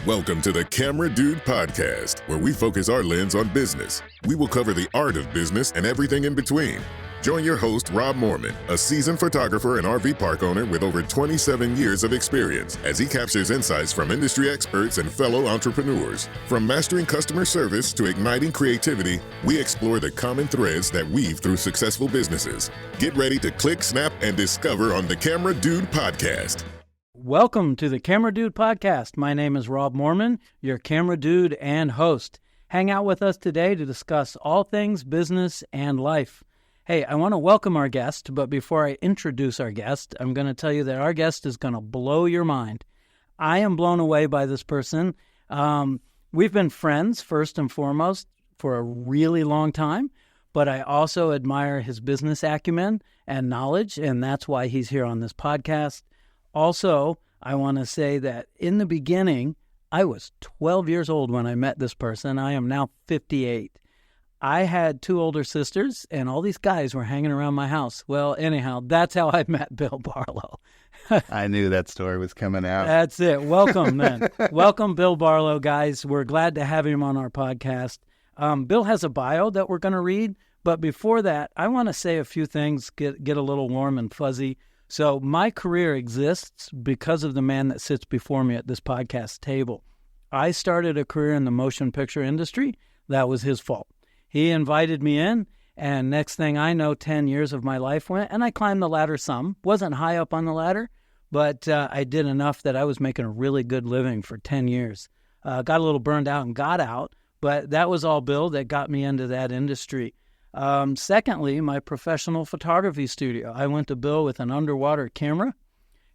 Welcome to the Camera Dude Podcast, where we focus our lens on business. We will cover the art of business and everything in between. Join your host, Rob Moorman, a seasoned photographer and RV park owner with over 27 years of experience, as he captures insights from industry experts and fellow entrepreneurs. From mastering customer service to igniting creativity, we explore the common threads that weave through successful businesses. Get ready to click, snap, and discover on the Camera Dude Podcast. Welcome to the Camera Dude Podcast. My name is Rob Moorman, your Camera Dude and host. Hang out with us today to discuss all things business and life. Hey, I want to welcome our guest, but before I introduce our guest, I'm going to tell you that our guest is going to blow your mind. I am blown away by this person. We've been friends, first and foremost, for a really long time, but I also admire his business acumen and knowledge, and that's why he's here on this podcast. Also, I want to say that in the beginning, I was 12 years old when I met this person. I am now 58. I had two older sisters, and all these guys were hanging around my house. Well, anyhow, that's how I met Bill Barlow. I knew that story was coming out. That's it. Welcome, then. Welcome, Bill Barlow, guys. We're glad to have him on our podcast. Bill has a bio that we're going to read, but before that, I want to say a few things, get a little warm and fuzzy. So my career exists because of the man that sits before me at this podcast table. I started a career in the motion picture industry. That was his fault. He invited me in, and next thing I know, 10 years of my life went, and I climbed the ladder some. Wasn't high up on the ladder, but I did enough that I was making a really good living for 10 years. Got a little burned out and got out, but that was all Bill that got me into that industry. Secondly, my professional photography studio. I went to Bill with an underwater camera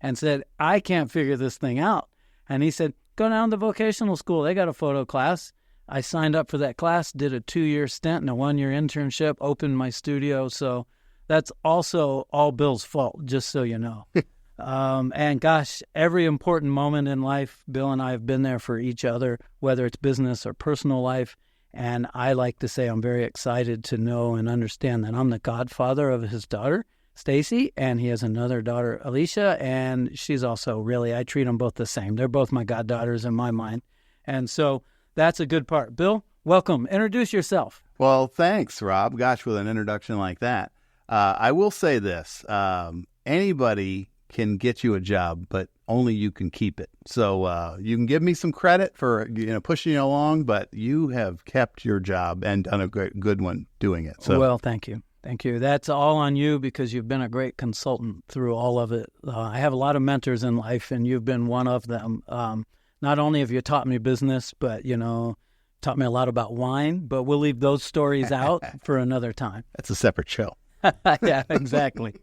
and said, I can't figure this thing out. And he said, go down to vocational school. They got a photo class. I signed up for that class, did a 2-year stint and a 1-year internship, opened my studio. So that's also all Bill's fault, just so you know. And gosh, every important moment in life, Bill and I have been there for each other, whether it's business or personal life. And I like to say I'm very excited to know and understand that I'm the godfather of his daughter, Stacy, and he has another daughter, Alicia, and she's also really, I treat them both the same. They're both my goddaughters in my mind. And so that's a good part. Bill, welcome. Introduce yourself. Well, thanks, Rob. Gosh, with an introduction like that. I will say this. Anybody can get you a job, but only you can keep it. So you can give me some credit for pushing you along, but you have kept your job and done a good one doing it. So. Well, thank you. Thank you. That's all on you because you've been a great consultant through all of it. I have a lot of mentors in life, and you've been one of them. Not only have you taught me business, but, taught me a lot about wine, but we'll leave those stories out for another time. That's a separate show. Yeah, exactly.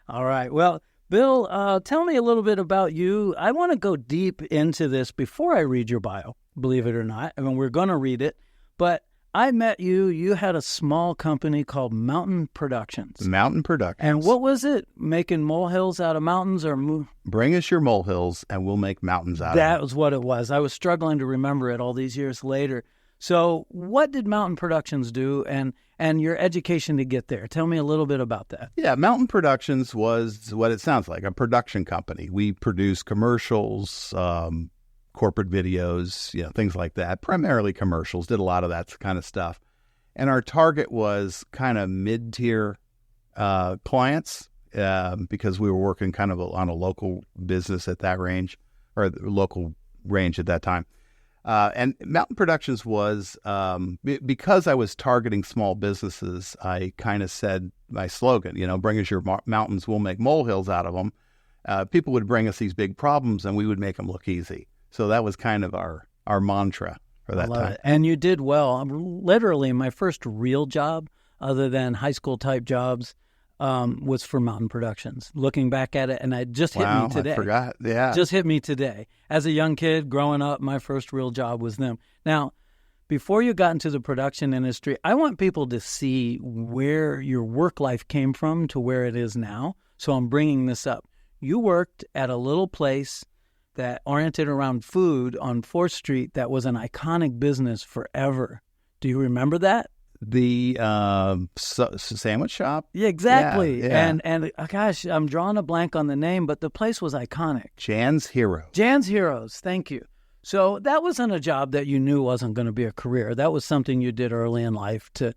All right. Well, Bill, tell me a little bit about you. I want to go deep into this before I read your bio, believe it or not. I mean, we're going to read it, but I met you. You had a small company called Mountain Productions. Mountain Productions. And what was it? Making molehills out of mountains or... Bring us your molehills and we'll make mountains out of them. That was what it was. I was struggling to remember it all these years later. So what did Mountain Productions do and your education to get there? Tell me a little bit about that. Yeah, Mountain Productions was what it sounds like, a production company. We produce commercials, corporate videos, things like that, primarily commercials, did a lot of that kind of stuff. And our target was kind of mid-tier clients because we were working kind of on a local business at that range, or local range at that time. And Mountain Productions was, because I was targeting small businesses, I kind of said my slogan, bring us your mountains, we'll make molehills out of them. People would bring us these big problems and we would make them look easy. So that was kind of our mantra for that time. And you did well. Literally, my first real job, other than high school type jobs, was for Mountain Productions. Looking back at it, and it just hit me today. I forgot. Yeah. Just hit me today. As a young kid growing up, my first real job was them. Now, before you got into the production industry, I want people to see where your work life came from to where it is now. So I'm bringing this up. You worked at a little place that oriented around food on 4th Street that was an iconic business forever. Do you remember that? The sandwich shop? Yeah, exactly. Yeah. And gosh, I'm drawing a blank on the name, but the place was iconic. Jan's Heroes. Jan's Heroes, thank you. So that wasn't a job that you knew wasn't going to be a career. That was something you did early in life to,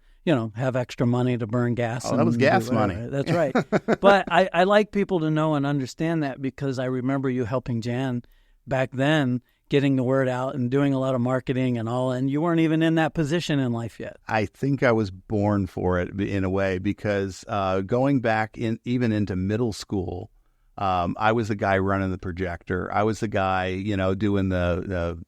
have extra money to burn gas. Oh, that was gas money. That's right. But I like people to know and understand that, because I remember you helping Jan back then, getting the word out and doing a lot of marketing and all, and you weren't even in that position in life yet. I think I was born for it in a way, because going back even into middle school, I was the guy running the projector. I was the guy, doing the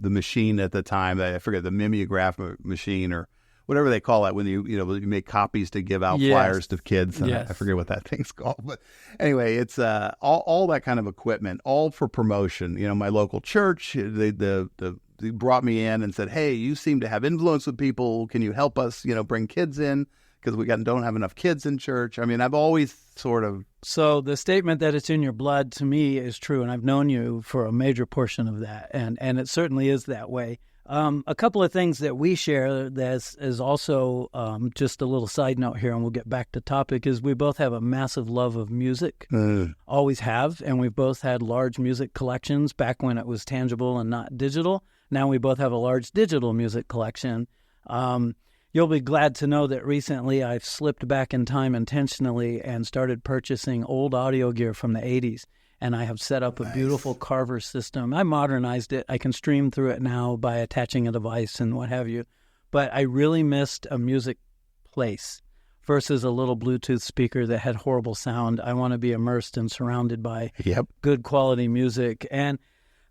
machine at the time. I forget, the mimeograph machine or whatever they call it when you make copies to give out flyers to kids. And I forget what that thing's called. But anyway, it's all that kind of equipment, all for promotion. My local church, they brought me in and said, "Hey, you seem to have influence with people. Can you help us, bring kids in? Because we don't have enough kids in church." I mean, I've always sort of... So the statement that it's in your blood, to me, is true, and I've known you for a major portion of that, and it certainly is that way. A couple of things that we share that is also just a little side note here, and we'll get back to topic, is we both have a massive love of music, always have, and we've both had large music collections back when it was tangible and not digital. Now we both have a large digital music collection. You'll be glad to know that recently I've slipped back in time intentionally and started purchasing old audio gear from the 80s. And I have set up a beautiful Carver system. I modernized it. I can stream through it now by attaching a device and what have you. But I really missed a music place versus a little Bluetooth speaker that had horrible sound. I want to be immersed and surrounded by good quality music. And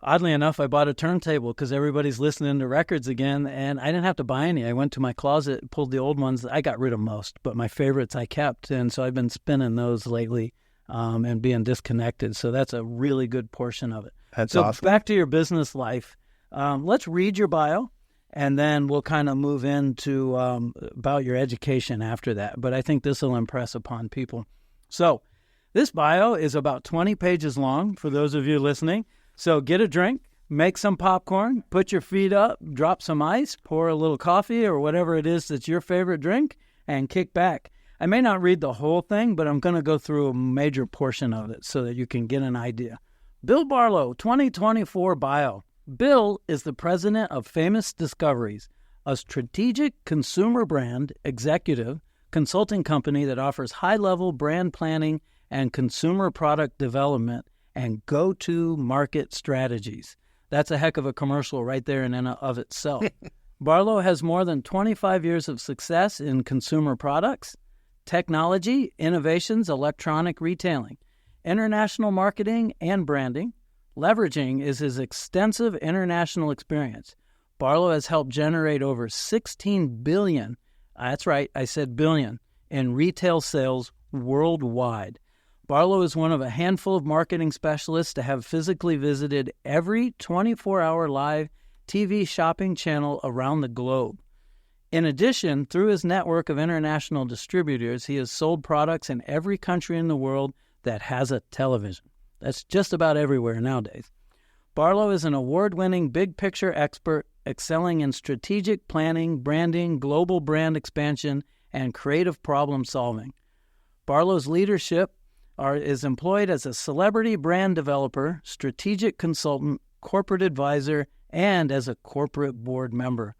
oddly enough, I bought a turntable because everybody's listening to records again, and I didn't have to buy any. I went to my closet, pulled the old ones. I got rid of most, but my favorites I kept, and so I've been spinning those lately. And being disconnected. So that's a really good portion of it. That's awesome. So back to your business life. Let's read your bio, and then we'll kind of move into about your education after that. But I think this will impress upon people. So this bio is about 20 pages long for those of you listening. So get a drink, make some popcorn, put your feet up, drop some ice, pour a little coffee or whatever it is that's your favorite drink, and kick back. I may not read the whole thing, but I'm going to go through a major portion of it so that you can get an idea. Bill Barlow, 2024 bio. Bill is the president of Famous Discoveries, a strategic consumer brand executive consulting company that offers high-level brand planning and consumer product development and go-to-market strategies. That's a heck of a commercial right there in and of itself. Barlow has more than 25 years of success in consumer products, technology, innovations, electronic retailing, international marketing, and branding. Leveraging is his extensive international experience. Barlow has helped generate over $16 billion, that's right, I said billion, in retail sales worldwide. Barlow is one of a handful of marketing specialists to have physically visited every 24-hour live TV shopping channel around the globe. In addition, through his network of international distributors, he has sold products in every country in the world that has a television. That's just about everywhere nowadays. Barlow is an award-winning big-picture expert excelling in strategic planning, branding, global brand expansion, and creative problem-solving. Barlow's leadership is employed as a celebrity brand developer, strategic consultant, corporate advisor, and as a corporate board member.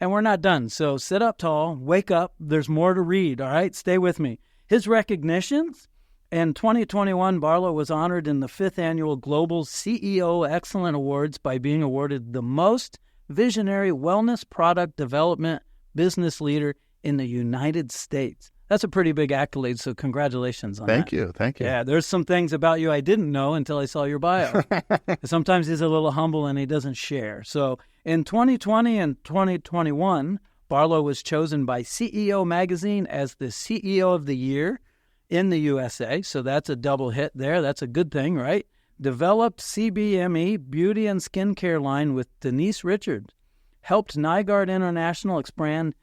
And we're not done, so sit up tall, wake up, there's more to read, all right? Stay with me. His recognitions: in 2021, Barlow was honored in the 5th Annual Global CEO Excellence Awards by being awarded the Most Visionary Wellness Product Development Business Leader in the United States. That's a pretty big accolade, so congratulations on that. Thank you. Yeah, there's some things about you I didn't know until I saw your bio. Sometimes he's a little humble and he doesn't share. So in 2020 and 2021, Barlow was chosen by CEO Magazine as the CEO of the Year in the USA, so that's a double hit there. That's a good thing, right? Developed CBME beauty and skincare line with Denise Richards. Helped Nygaard International expand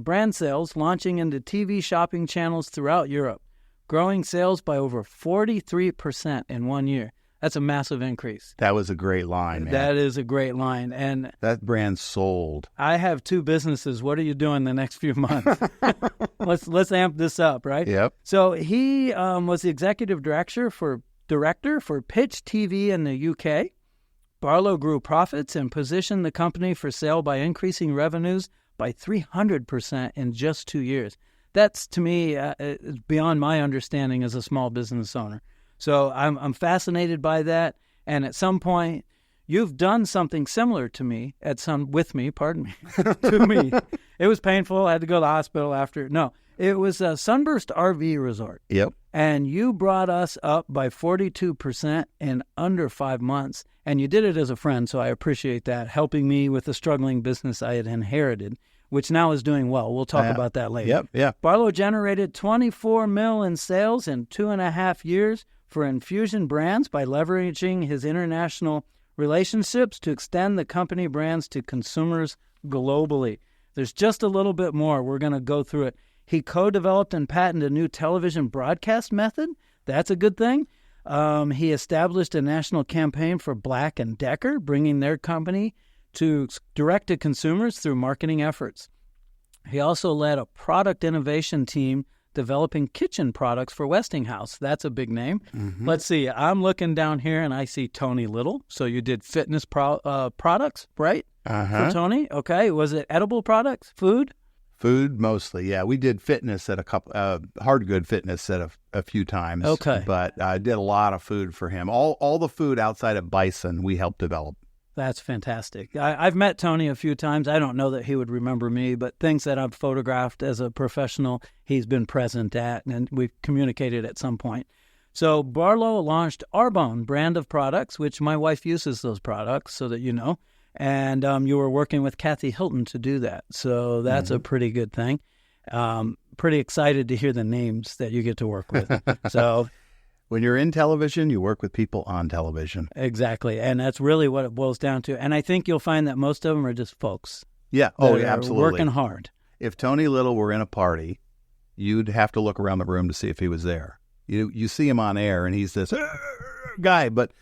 brand sales, launching into TV shopping channels throughout Europe, growing sales by over 43% in 1 year. That's a massive increase. That was a great line, man. That is a great line. And that brand sold. I have 2 businesses. What are you doing the next few months? Let's amp this up, right? Yep. So he was the executive director for Pitch TV in the UK, Barlow grew profits and positioned the company for sale by increasing revenues by 300% in just 2 years. That's, to me, beyond my understanding as a small business owner. So I'm fascinated by that. And at some point, you've done something similar to me with me. To me. It was painful. I had to go to the hospital after. No, it was a Sunburst RV resort. Yep. And you brought us up by 42% in under 5 months. And you did it as a friend, so I appreciate that, helping me with the struggling business I had inherited, which now is doing well. We'll talk about that later. Yep, yeah. Barlow generated $24 million in sales in 2.5 years for Infusion Brands by leveraging his international relationships to extend the company brands to consumers globally. There's just a little bit more. We're going to go through it. He co-developed and patented a new television broadcast method. That's a good thing. He established a national campaign for Black & Decker, bringing their company to direct to consumers through marketing efforts. He also led a product innovation team developing kitchen products for Westinghouse. That's a big name. Mm-hmm. Let's see. I'm looking down here and I see Tony Little. So you did fitness products, right? For Tony? Okay. Was it edible products? Food? Food mostly, yeah. We did fitness at a couple, hard good fitness at a few times. Okay. But I did a lot of food for him. All the food outside of Bison we helped develop. That's fantastic. I've met Tony a few times. I don't know that he would remember me, but things that I've photographed as a professional, he's been present at, and we've communicated at some point. So Barlow launched Arbonne brand of products, which my wife uses those products, so that you know. And you were working with Kathy Hilton to do that. So that's a pretty good thing. Pretty excited to hear the names that you get to work with. So when you're in television, you work with people on television. Exactly. And that's really what it boils down to. And I think you'll find that most of them are just folks. Yeah. Oh, yeah, absolutely. Working hard. If Tony Little were in a party, you'd have to look around the room to see if he was there. You see him on air and he's this guy, but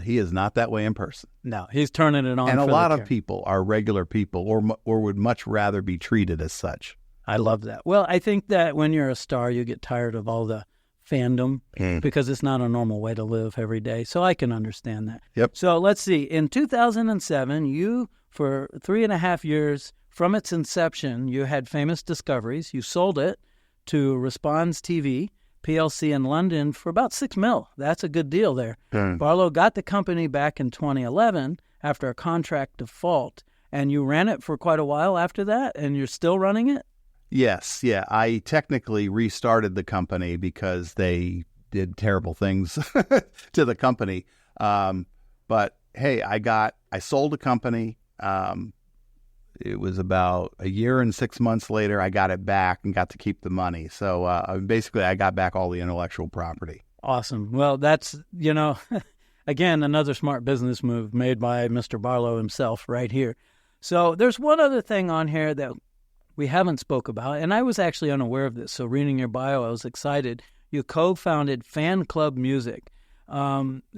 he is not that way in person. No, he's turning it on. And a lot of people are regular people or would much rather be treated as such. I love that. Well, I think that when you're a star, you get tired of all the fandom because it's not a normal way to live every day. So I can understand that. Yep. So let's see. In 2007, you, for 3.5 years from its inception, you had Famous Discoveries. You sold it to Responds TV PLC in London for about $6 million. That's a good deal there. Barlow got the company back in 2011 after a contract default, and you ran it for quite a while after that, and you're still running it? Yes, yeah. I technically restarted the company because they did terrible things to the company. But hey, I sold the company. It was about a year and 6 months later, I got it back and got to keep the money. So basically, I got back all the intellectual property. Awesome. Well, that's, again, another smart business move made by Mr. Barlow himself right here. So there's one other thing on here that we haven't spoke about, and I was actually unaware of this. So reading your bio, I was excited. You co-founded Fan Club Music.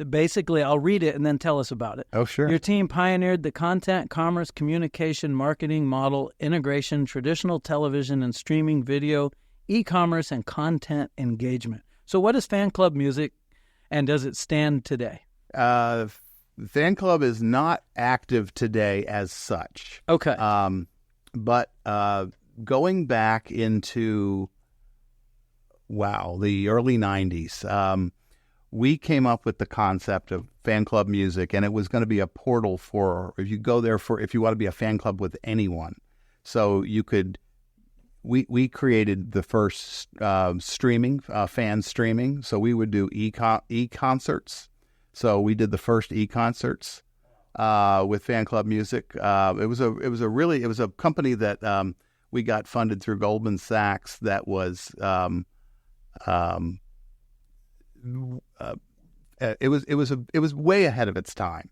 Basically, I'll read it and then tell us about it. Oh, sure. Your team pioneered the content, commerce, communication, marketing model, integration, traditional television and streaming video, e-commerce, and content engagement. So what is Fan Club Music, and does it stand today? Fan Club is not active today as such. Okay. But going back into, the early 90s, we came up with the concept of Fan Club Music, and it was going to be a portal for, if you want to be a fan club with anyone. So you could, we created the first streaming, fan streaming. So we would do e-concerts. So we did the first e-concerts with Fan Club Music. It was a company that we got funded through Goldman Sachs that was it was way ahead of its time,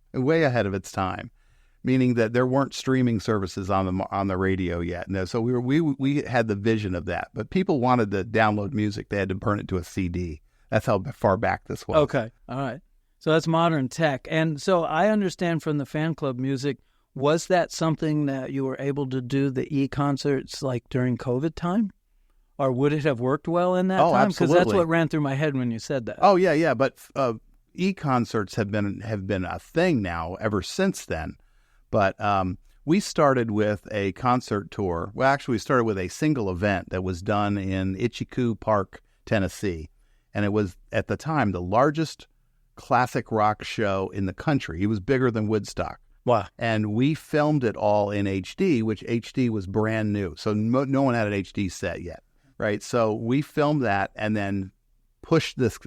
meaning that there weren't streaming services on the radio yet. And so we had the vision of that, but people wanted to download music. They had to burn it to a CD. That's how far back this was. Okay. All right. So that's modern tech. And so I understand from the Fan Club Music, was that something that you were able to do the e-concerts like during COVID time? Or would it have worked well in that time? Absolutely. Because that's what ran through my head when you said that. Oh, yeah. But e-concerts have been a thing now ever since then. But we started with a concert tour. Well, actually, we started with a single event that was done in Itchycoo Park, Tennessee. And it was, at the time, the largest classic rock show in the country. It was bigger than Woodstock. Wow. And we filmed it all in HD, which HD was brand new. So no one had an HD set yet, right? So we filmed that and then pushed this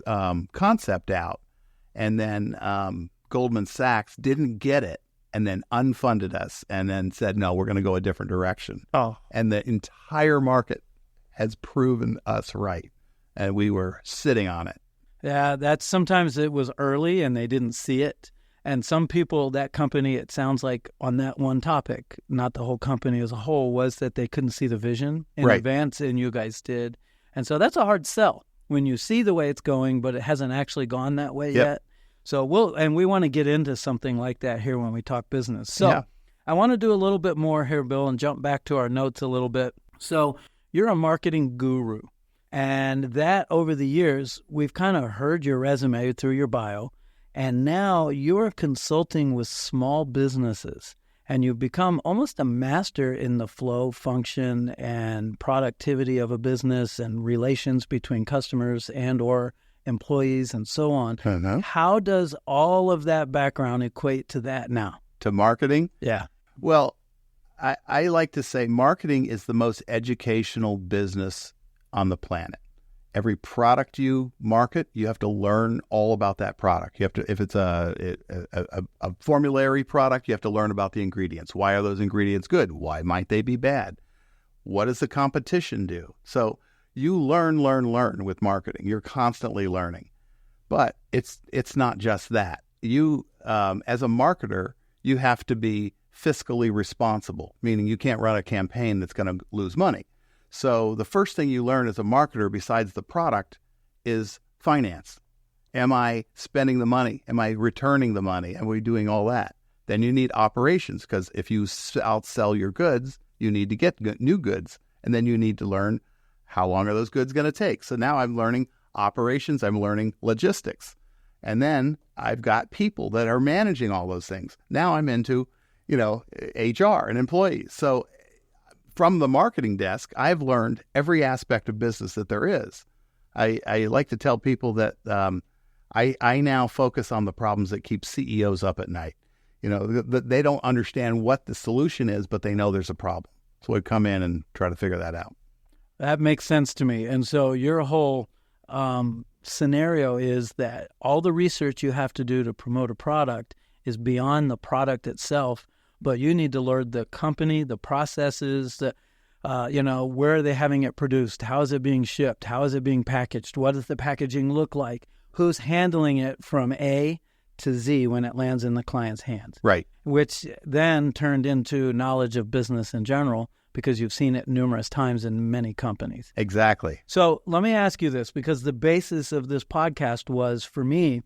concept out. And then Goldman Sachs didn't get it and then unfunded us and then said, no, we're going to go a different direction. Oh. And the entire market has proven us right. And we were sitting on it. Yeah, that's sometimes it was early and they didn't see it. And some people, that company, it sounds like on that one topic, not the whole company as a whole, was that they couldn't see the vision in advance, and you guys did. And so that's a hard sell when you see the way it's going, but it hasn't actually gone that way yet. So we want to get into something like that here when we talk business. So I want to do a little bit more here, Bill, and jump back to our notes a little bit. So you're a marketing guru, and that over the years, we've kind of heard your resume through your bio. And now you're consulting with small businesses, and you've become almost a master in the flow, function, and productivity of a business and relations between customers and or employees and so on. How does all of that background equate to that now? To marketing? Yeah. Well, I like to say marketing is the most educational business on the planet. Every product you market, you have to learn all about that product. You have to, if it's a formulary product, you have to learn about the ingredients. Why are those ingredients good? Why might they be bad? What does the competition do? So you learn with marketing. You're constantly learning. But it's not just that. You, as a marketer, you have to be fiscally responsible, meaning you can't run a campaign that's going to lose money. So the first thing you learn as a marketer, besides the product, is finance. Am I spending the money? Am I returning the money? Am we doing all that? Then you need operations, because if you outsell your goods, you need to get new goods. And then you need to learn how long are those goods going to take. So now I'm learning operations. I'm learning logistics. And then I've got people that are managing all those things. Now I'm into, HR and employees. So from the marketing desk, I've learned every aspect of business that there is. I like to tell people that I now focus on the problems that keep CEOs up at night. They don't understand what the solution is, but they know there's a problem. So I come in and try to figure that out. That makes sense to me. And so your whole scenario is that all the research you have to do to promote a product is beyond the product itself, but you need to learn the company, the processes, where are they having it produced? How is it being shipped? How is it being packaged? What does the packaging look like? Who's handling it from A to Z when it lands in the client's hands? Right. Which then turned into knowledge of business in general, because you've seen it numerous times in many companies. Exactly. So let me ask you this, because the basis of this podcast was, for me,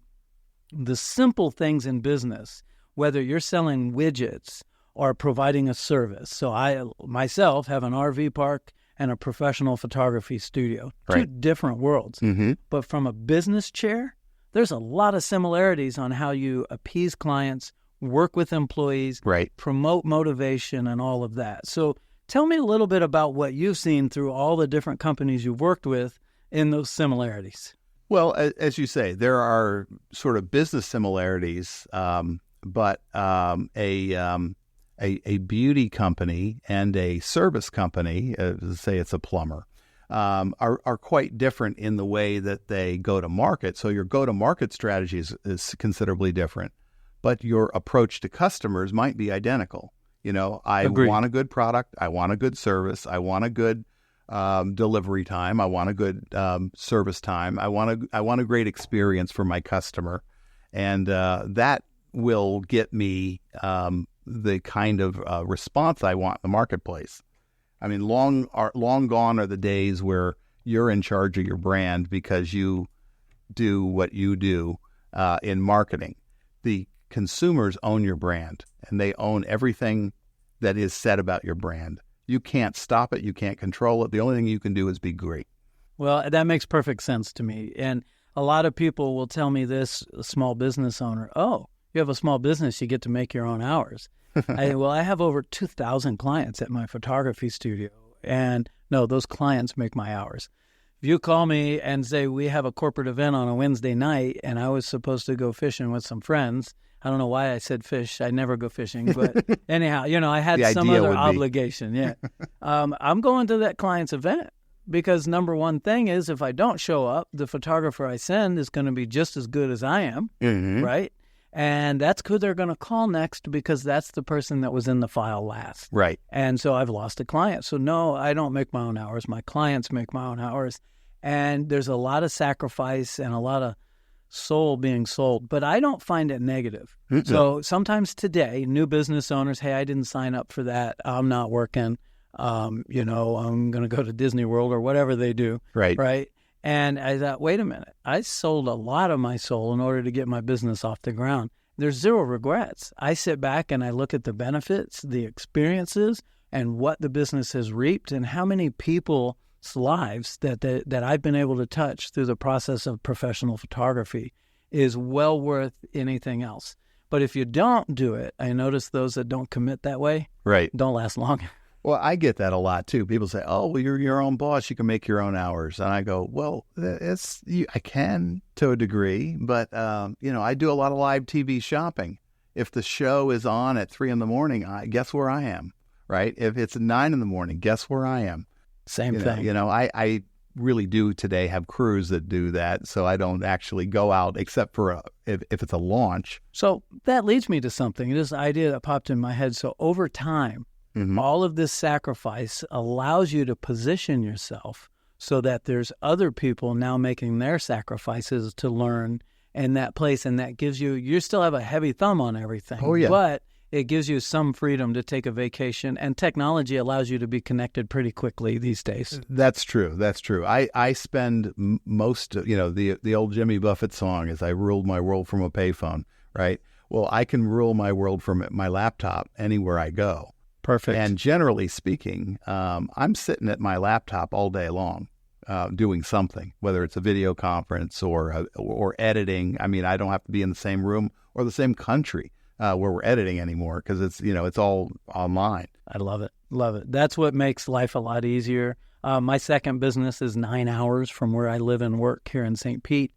the simple things in business, whether you're selling widgets or providing a service. So I myself have an RV park and a professional photography studio, two different worlds. Mm-hmm. But from a business chair, there's a lot of similarities on how you appease clients, work with employees, promote motivation, and all of that. So tell me a little bit about what you've seen through all the different companies you've worked with in those similarities. Well, as you say, there are sort of business similarities, but a beauty company and a service company, say it's a plumber, are quite different in the way that they go to market. So your go-to-market strategy is considerably different, but your approach to customers might be identical. I Agreed. want a good product. I want a good service. I want a good delivery time. I want a good service time. I want a great experience for my customer, and that will get me the kind of response I want in the marketplace. I mean, long gone are the days where you're in charge of your brand because you do what you do in marketing. The consumers own your brand, and they own everything that is said about your brand. You can't stop it. You can't control it. The only thing you can do is be great. Well, that makes perfect sense to me. And A lot of people will tell me this, a small business owner, oh, you have a small business, you get to make your own hours. I have over 2,000 clients at my photography studio. And no, those clients make my hours. If you call me and say we have a corporate event on a Wednesday night and I was supposed to go fishing with some friends, I don't know why I said fish. I never go fishing. But anyhow, I had some other obligation. Yeah. I'm going to that client's event because number one thing is if I don't show up, the photographer I send is going to be just as good as I am, right? And that's who they're going to call next because that's the person that was in the file last. Right. And so I've lost a client. So no, I don't make my own hours. My clients make my own hours. And there's a lot of sacrifice and a lot of soul being sold, but I don't find it negative. Mm-hmm. So sometimes today, new business owners, hey, I didn't sign up for that. I'm not working. I'm going to go to Disney World or whatever they do. Right. And I thought, wait a minute, I sold a lot of my soul in order to get my business off the ground. There's zero regrets. I sit back and I look at the benefits, the experiences, and what the business has reaped and how many people's lives that I've been able to touch through the process of professional photography is well worth anything else. But if you don't do it, I notice those that don't commit that way don't last long. Well, I get that a lot, too. People say, oh, well, you're your own boss. You can make your own hours. And I go, well, I can to a degree, but, I do a lot of live TV shopping. If the show is on at 3 a.m, guess where I am, right? If it's at 9 a.m, guess where I am? Same thing. I really do today have crews that do that, so I don't actually go out except for if it's a launch. So that leads me to something, this idea that popped in my head. So over time, all of this sacrifice allows you to position yourself so that there's other people now making their sacrifices to learn in that place. And that gives you still have a heavy thumb on everything. Oh, yeah. But it gives you some freedom to take a vacation. And technology allows you to be connected pretty quickly these days. That's true. I spend most, the old Jimmy Buffett song is I ruled my world from a payphone, right? Well, I can rule my world from my laptop anywhere I go. Perfect. And generally speaking, I'm sitting at my laptop all day long doing something, whether it's a video conference or editing. I mean, I don't have to be in the same room or the same country where we're editing anymore because it's all online. I love it. Love it. That's what makes life a lot easier. My second business is 9 hours from where I live and work here in St. Pete.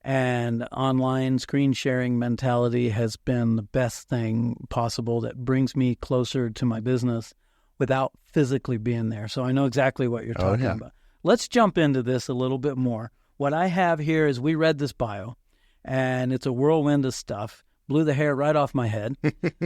And online screen sharing mentality has been the best thing possible that brings me closer to my business without physically being there. So I know exactly what you're talking about. Let's jump into this a little bit more. What I have here is we read this bio, and it's a whirlwind of stuff. Blew the hair right off my head.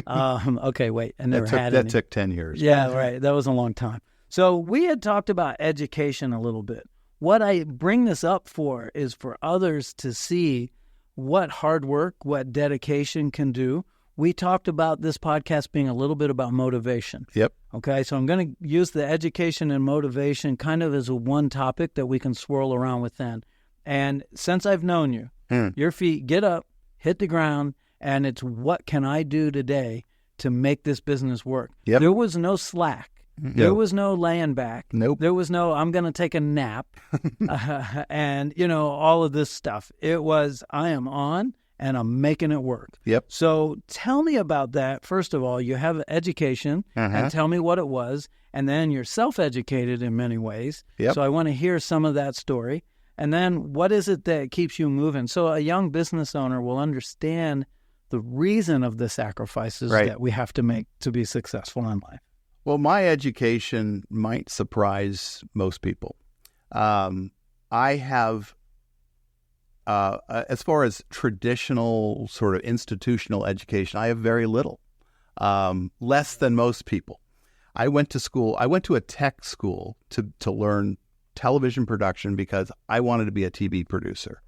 Okay, wait. I never had any. That took 10 years. Yeah, right. That was a long time. So we had talked about education a little bit. What I bring this up for is for others to see what hard work, what dedication can do. We talked about this podcast being a little bit about motivation. Yep. Okay, so I'm going to use the education and motivation kind of as a one topic that we can swirl around within. And since I've known you, your feet get up, hit the ground, and it's what can I do today to make this business work? Yep. There was no slack. There was no laying back. Nope. There was no, I'm going to take a nap and, all of this stuff. It was, I am on and I'm making it work. Yep. So tell me about that. First of all, you have education and tell me what it was. And then you're self-educated in many ways. Yep. So I want to hear some of that story. And then what is it that keeps you moving? So a young business owner will understand the reason of the sacrifices that we have to make to be successful in life. Well, my education might surprise most people. I have, as far as traditional sort of institutional education, I have very little, less than most people. I went to school. I went to a tech school to learn television production because I wanted to be a TV producer,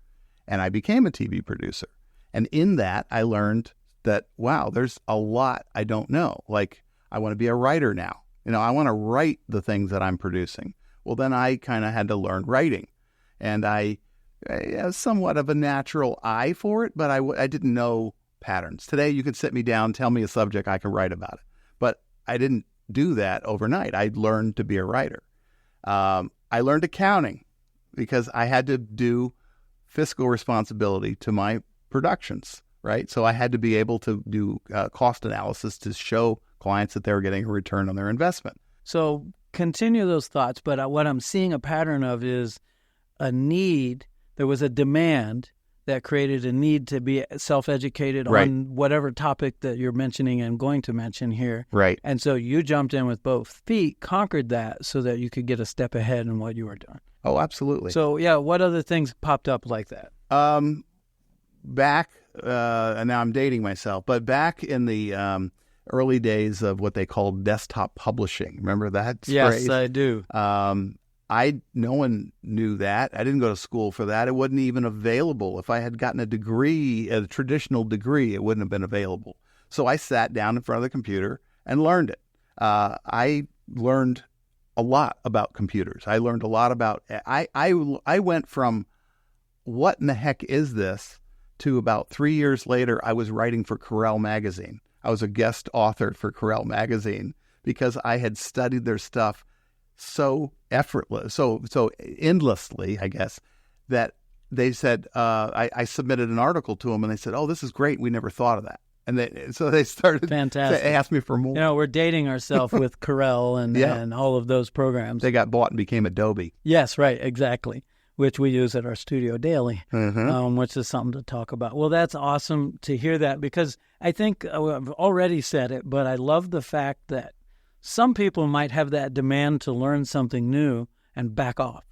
and I became a TV producer. And in that, I learned that, wow, there's a lot I don't know. Like, I want to be a writer now. I want to write the things that I'm producing. Well, then I kind of had to learn writing. And I have somewhat of a natural eye for it, but I didn't know patterns. Today, you could sit me down, tell me a subject, I can write about it. But I didn't do that overnight. I learned to be a writer. I learned accounting because I had to do fiscal responsibility to my productions, right? So I had to be able to do cost analysis to show clients that they were getting a return on their investment. So continue those thoughts, but what I'm seeing a pattern of is a need. There was a demand that created a need to be self-educated on whatever topic that you're mentioning and going to mention here. Right. And so you jumped in with both feet, conquered that so that you could get a step ahead in what you were doing. Oh, absolutely. So, yeah, what other things popped up like that? Back, and now I'm dating myself, but back in the early days of what they called desktop publishing. Remember that phrase? Yes, I do. No one knew that. I didn't go to school for that. It wasn't even available. If I had gotten a degree, a traditional degree, it wouldn't have been available. So I sat down in front of the computer and learned it. I learned a lot about computers. I learned a lot about, I went from what in the heck is this to about 3 years later, I was writing for Corel magazine. I was a guest author for Corel magazine because I had studied their stuff so effortless, so endlessly, I guess, that they said, I submitted an article to them and they said, oh, this is great. We never thought of that. And so they started Fantastic. to ask me for more. You know, we're dating ourselves with Corel and all of those programs. They got bought and became Adobe. Yes, right, exactly, which we use at our studio daily, which is something to talk about. Well, that's awesome to hear that because I think I've already said it, but I love the fact that some people might have that demand to learn something new and back off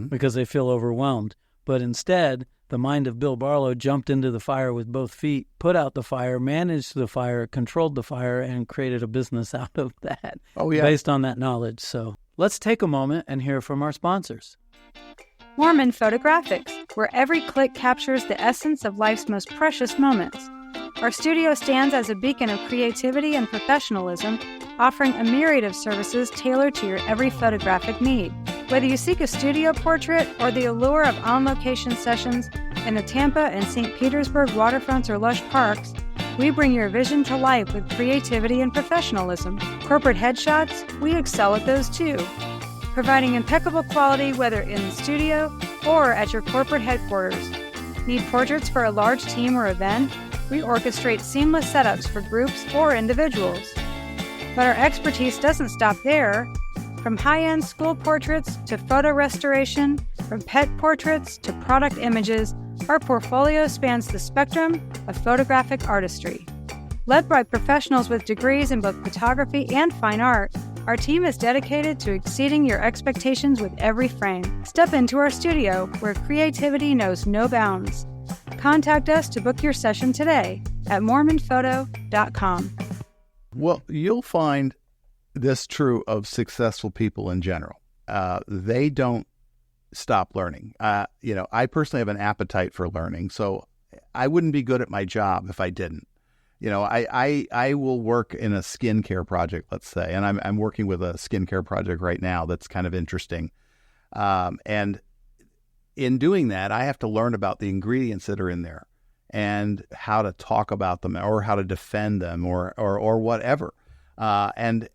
because they feel overwhelmed. But instead, the mind of Bill Barlow jumped into the fire with both feet, put out the fire, managed the fire, controlled the fire, and created a business out of that based on that knowledge. So let's take a moment and hear from our sponsors. Moorman Photographics, where every click captures the essence of life's most precious moments. Our studio stands as a beacon of creativity and professionalism, offering a myriad of services tailored to your every photographic need. Whether you seek a studio portrait or the allure of on-location sessions in the Tampa and St. Petersburg waterfronts or lush parks, we bring your vision to life with creativity and professionalism. Corporate headshots, we excel at those too, providing impeccable quality whether in the studio or at your corporate headquarters. Need portraits for a large team or event? We orchestrate seamless setups for groups or individuals. But our expertise doesn't stop there. From high-end school portraits to photo restoration, from pet portraits to product images, our portfolio spans the spectrum of photographic artistry. Led by professionals with degrees in both photography and fine art, our team is dedicated to exceeding your expectations with every frame. Step into our studio where creativity knows no bounds. Contact us to book your session today at moormanphoto.com. Well, you'll find this true of successful people in general. They don't stop learning. I personally have an appetite for learning, so I wouldn't be good at my job if I didn't. I will work in a skincare project, let's say, and I'm working with a skincare project right now that's kind of interesting. And in doing that, I have to learn about the ingredients that are in there and how to talk about them or how to defend them or whatever. And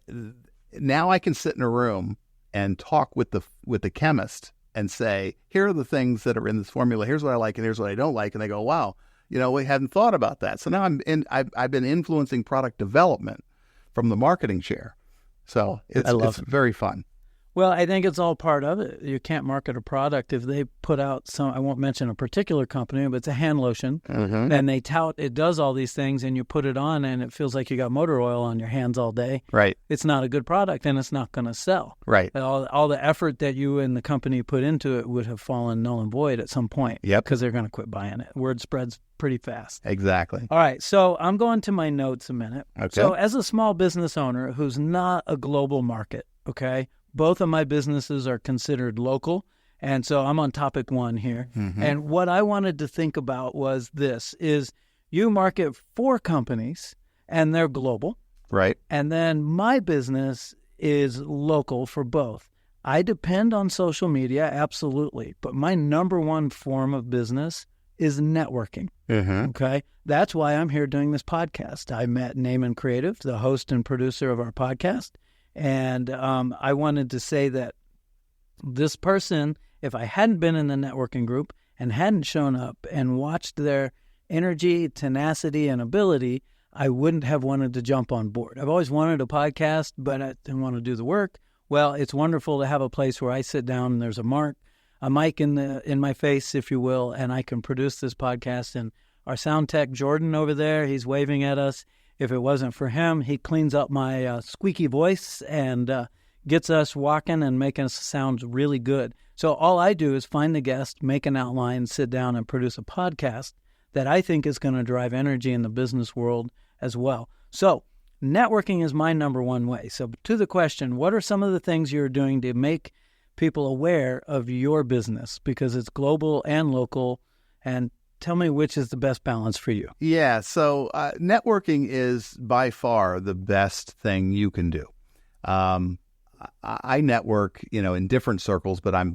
now I can sit in a room and talk with the chemist and say, here are the things that are in this formula. Here's what I like and here's what I don't like. And they go, wow, we hadn't thought about that. So now I've been influencing product development from the marketing chair. So it's very fun. Well, I think it's all part of it. You can't market a product if they put out I won't mention a particular company, but it's a hand lotion, and they tout it does all these things, and you put it on, and it feels like you got motor oil on your hands all day. Right. It's not a good product, and it's not going to sell. Right. All the effort that you and the company put into it would have fallen null and void at some point. Yep. Because they're going to quit buying it. Word spreads pretty fast. Exactly. All right, so I'm going to my notes a minute. Okay. So as a small business owner who's not a global market, okay, both of my businesses are considered local, and so I'm on topic one here. And what I wanted to think about was this, is you market for companies, and they're global. Right. And then my business is local for both. I depend on social media, absolutely, but my number one form of business is networking. Okay? That's why I'm here doing this podcast. I met Naaman Creative, the host and producer of our podcast, and I wanted to say that this person, if I hadn't been in the networking group and hadn't shown up and watched their energy, tenacity, and ability, I wouldn't have wanted to jump on board. I've always wanted a podcast, but I didn't want to do the work. Well, it's wonderful to have a place where I sit down and there's a mic in my face, if you will, and I can produce this podcast. And our sound tech, Jordan, over there, he's waving at us. If it wasn't for him, he cleans up my squeaky voice and gets us walking and making us sound really good. So all I do is find the guest, make an outline, sit down, and produce a podcast that I think is going to drive energy in the business world as well. So networking is my number one way. So to the question, what are some of the things you're doing to make people aware of your business? Because it's global and local. And tell me which is the best balance for you. Yeah, so networking is by far the best thing you can do. I network, in different circles, but I'm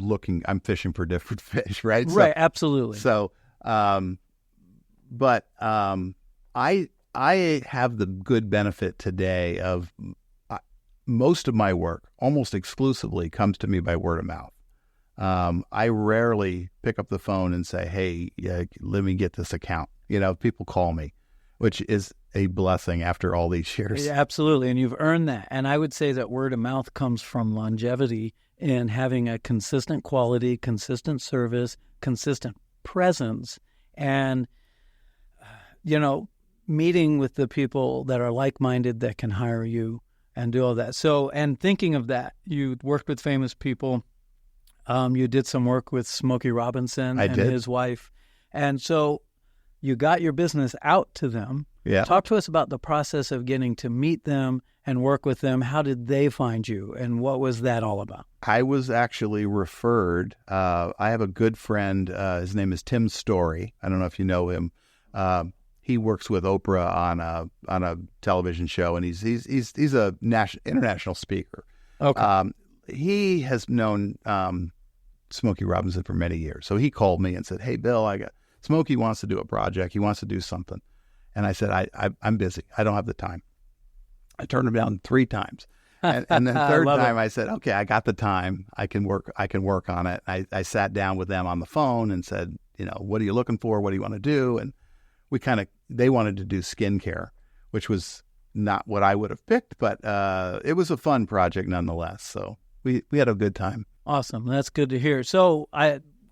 fishing for different fish, right? Right, absolutely. So, but I have the good benefit today of most of my work, almost exclusively, comes to me by word of mouth. I rarely pick up the phone and say, hey, let me get this account. People call me, which is a blessing after all these years. Yeah, absolutely. And you've earned that. And I would say that word of mouth comes from longevity in having a consistent quality, consistent service, consistent presence, and, meeting with the people that are like-minded that can hire you and do all that. So, and thinking of that, you worked with famous people. You did some work with Smokey Robinson and his wife. And so you got your business out to them. Yeah. Talk to us about the process of getting to meet them and work with them. How did they find you, and what was that all about? I was actually referred. I have a good friend. His name is Tim Story. I don't know if you know him. He works with Oprah on a television show, and he's a international speaker. Okay. He has known Smokey Robinson for many years. So he called me and said, hey, Bill, Smokey wants to do a project. He wants to do something. And I said, I'm busy. I don't have the time. I turned him down 3 times. And then the third time I said, okay, I got the time. I can work on it. I sat down with them on the phone and said, what are you looking for? What do you want to do? And they wanted to do skincare, which was not what I would have picked, but it was a fun project nonetheless. So we had a good time. Awesome. That's good to hear. So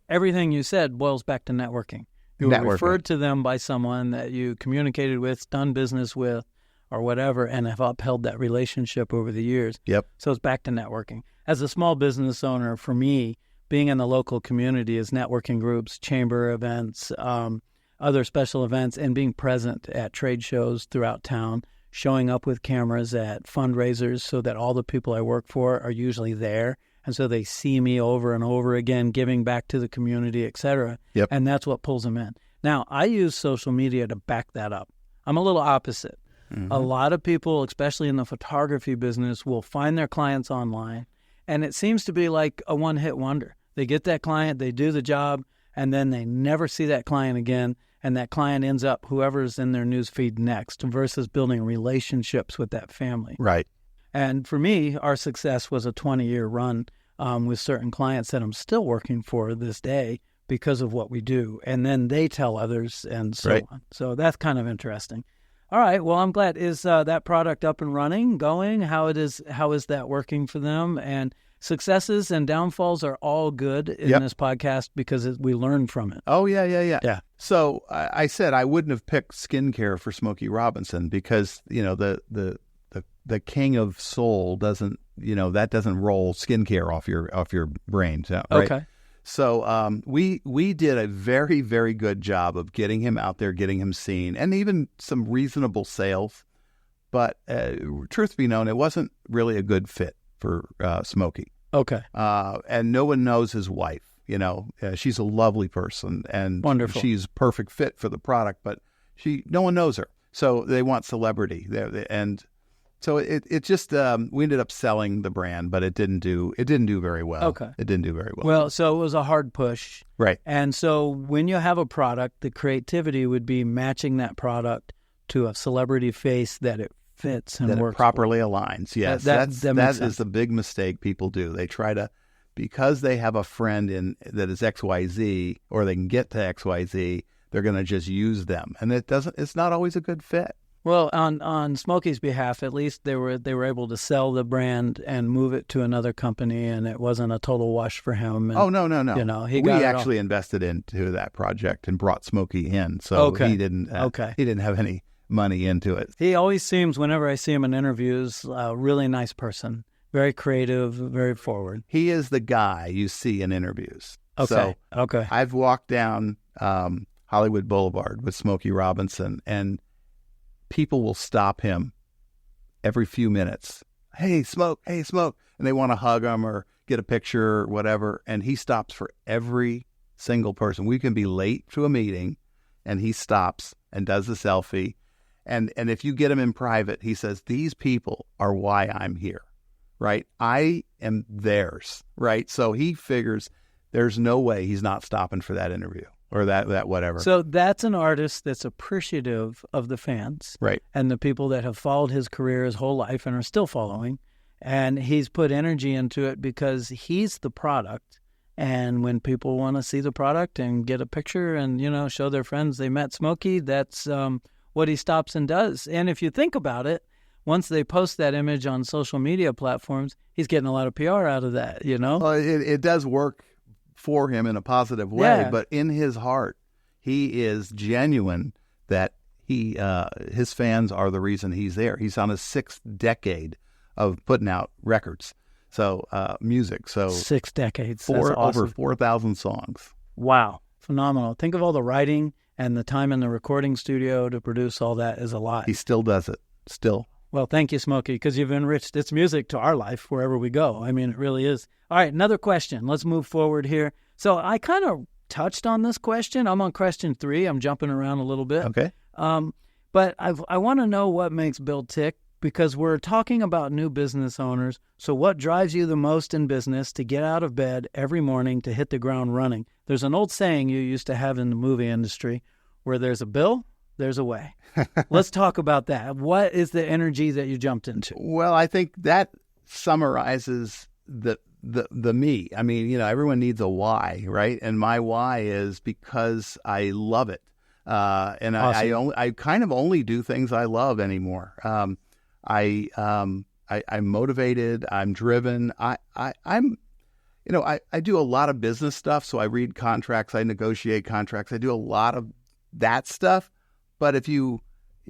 everything you said boils back to networking. You were referred to them by someone that you communicated with, done business with, or whatever, and have upheld that relationship over the years. Yep. So it's back to networking. As a small business owner, for me, being in the local community is networking groups, chamber events, other special events, and being present at trade shows throughout town, showing up with cameras at fundraisers so that all the people I work for are usually there. And so they see me over and over again, giving back to the community, et cetera. Yep. And that's what pulls them in. Now, I use social media to back that up. I'm a little opposite. Mm-hmm. A lot of people, especially in the photography business, will find their clients online. And it seems to be like a one-hit wonder. They get that client, they do the job, and then they never see that client again. And that client ends up whoever's in their news feed next versus building relationships with that family. Right. And for me, our success was a 20-year run with certain clients that I'm still working for this day because of what we do. And then they tell others and so on. So that's kind of interesting. All right. Well, I'm glad. Is that product up and running, going? How is that working for them? And successes and downfalls are all good in this podcast because we learn from it. Oh, yeah. So I said I wouldn't have picked skincare for Smokey Robinson because, the king of soul doesn't roll skincare off your brain. Right? Okay. So we did a very, very good job of getting him out there, getting him seen, and even some reasonable sales. But truth be known, it wasn't really a good fit for Smokey. Okay. And no one knows his wife. She's a lovely person and wonderful. She's a perfect fit for the product, but no one knows her. So they want celebrity. And so it just we ended up selling the brand, but it didn't do very well. Okay. It didn't do very well. Well, so it was a hard push. Right. And so when you have a product, the creativity would be matching that product to a celebrity face that it fits and that works it properly aligns. Yes. That is the big mistake people do. They try to because they have a friend that is XYZ, or they can get to XYZ, they're going to just use them. And it's not always a good fit. Well, on Smokey's behalf, at least they were able to sell the brand and move it to another company, and it wasn't a total wash for him. And, oh, no. We actually invested into that project and brought Smokey in, so he didn't have any money into it. He always seems, whenever I see him in interviews, a really nice person, very creative, very forward. He is the guy you see in interviews. Okay. So I've walked down Hollywood Boulevard with Smokey Robinson, and people will stop him every few minutes. Hey, Smoke. And they want to hug him or get a picture or whatever. And he stops for every single person. We can be late to a meeting, and he stops and does the selfie. And if you get him in private, he says, these people are why I'm here, right? I am theirs, right? So he figures there's no way he's not stopping for that interview. Or that whatever. So that's an artist that's appreciative of the fans. Right. And the people that have followed his career his whole life and are still following. And he's put energy into it because he's the product. And when people want to see the product and get a picture and, show their friends they met Smokey, that's what he stops and does. And if you think about it, once they post that image on social media platforms, he's getting a lot of PR out of that, Well, it does work for him in a positive way, but in his heart, he is genuine that his fans are the reason he's there. He's on his 6th decade of putting out records, so music. So 6 decades, that's awesome. Over 4,000 songs. Wow, phenomenal! Think of all the writing and the time in the recording studio to produce all that is a lot. He still does it. Still. Well, thank you, Smokey, because you've enriched its music to our life wherever we go. I mean, it really is. All right, another question. Let's move forward here. So I kind of touched on this question. I'm on question 3. I'm jumping around a little bit. Okay. But I want to know what makes Bill tick, because we're talking about new business owners. So what drives you the most in business to get out of bed every morning to hit the ground running? There's an old saying you used to have in the movie industry, where there's a bill, there's a way. Let's talk about that. What is the energy that you jumped into? Well, I think that summarizes the me. I mean, everyone needs a why, right? And my why is because I love it. And awesome. I kind of only do things I love anymore. I'm motivated. I'm driven. I do a lot of business stuff. So I read contracts. I negotiate contracts. I do a lot of that stuff. But if you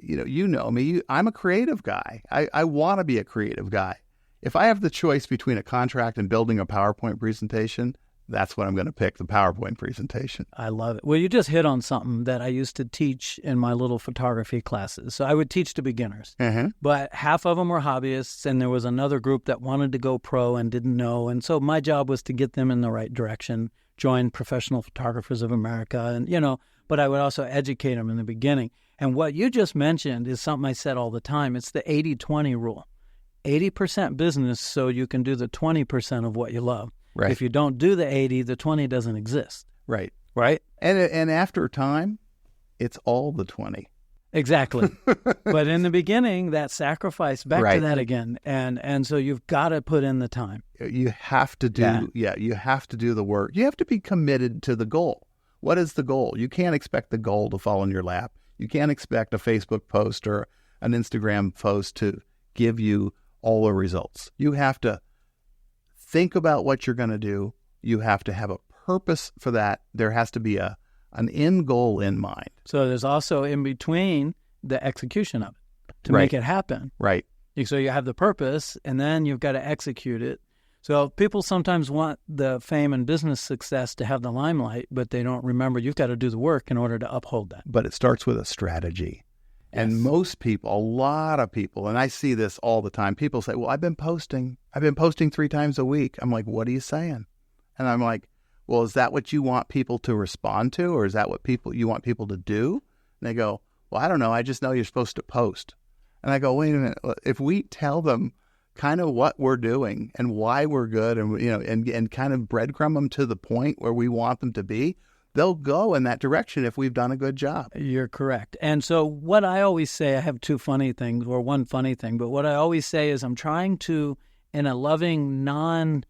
know me, I'm a creative guy. I want to be a creative guy. If I have the choice between a contract and building a PowerPoint presentation, that's what I'm going to pick, the PowerPoint presentation. I love it. Well, you just hit on something that I used to teach in my little photography classes. So I would teach to beginners, but half of them were hobbyists, and there was another group that wanted to go pro and didn't know. And so my job was to get them in the right direction, join Professional Photographers of America, and, but I would also educate them in the beginning. And what you just mentioned is something I said all the time. It's the 80-20 rule. 80% business so you can do the 20% of what you love. Right. If you don't do the 80, the 20 doesn't exist. Right. Right? And after time, it's all the 20. Exactly. But in the beginning, that sacrifice, back to that again. And so you've got to put in the time. You have to do, you have to do the work. You have to be committed to the goal. What is the goal? You can't expect the goal to fall in your lap. You can't expect a Facebook post or an Instagram post to give you all the results. You have to think about what you're going to do. You have to have a purpose for that. There has to be an end goal in mind. So there's also in between the execution of it to make it happen. Right. So you have the purpose, and then you've got to execute it. So people sometimes want the fame and business success to have the limelight, but they don't remember you've got to do the work in order to uphold that. But it starts with a strategy. And most people, a lot of people, and I see this all the time, people say, well, I've been posting 3 times a week. I'm like, what are you saying? And I'm like, well, is that what you want people to respond to? Or is that what you want people to do? And they go, well, I don't know. I just know you're supposed to post. And I go, wait a minute. If we tell them kind of what we're doing and why we're good and, and kind of breadcrumb them to the point where we want them to be, they'll go in that direction if we've done a good job. You're correct. And so what I always say, I have 2 funny things or one funny thing, but what I always say is I'm trying to, in a loving, non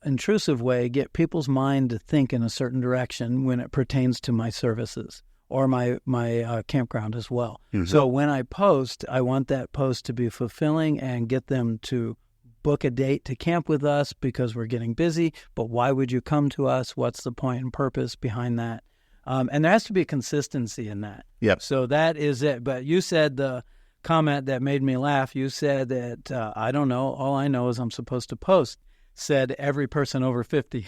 intrusive way, get people's mind to think in a certain direction when it pertains to my services or my campground as well. Mm-hmm. So when I post, I want that post to be fulfilling and get them to book a date to camp with us because we're getting busy. But why would you come to us? What's the point and purpose behind that? And there has to be consistency in that. Yep. So that is it. But you said the comment that made me laugh. You said that, I don't know, all I know is I'm supposed to post, said every person over 50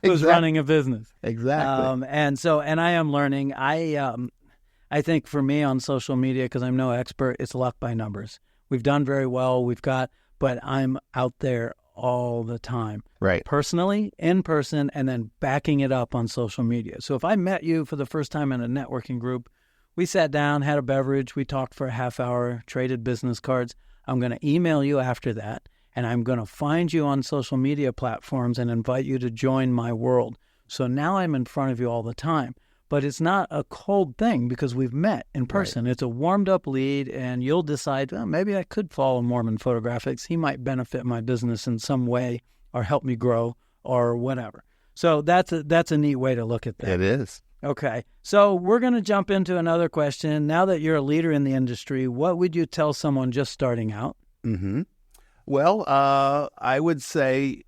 who's running a business. Exactly. And I am learning. I think for me on social media, because I'm no expert, it's luck by numbers. We've done very well. But I'm out there all the time. Right. Personally, in person, and then backing it up on social media. So if I met you for the first time in a networking group, we sat down, had a beverage, we talked for a half hour, traded business cards. I'm going to email you after that, and I'm going to find you on social media platforms and invite you to join my world. So now I'm in front of you all the time. But it's not a cold thing because we've met in person. Right. It's a warmed-up lead, and you'll decide, well, maybe I could follow Moorman Photographics. He might benefit my business in some way or help me grow or whatever. So that's a neat way to look at that. It is. Okay. So we're going to jump into another question. Now that you're a leader in the industry, what would you tell someone just starting out? Mm-hmm. Well, I would say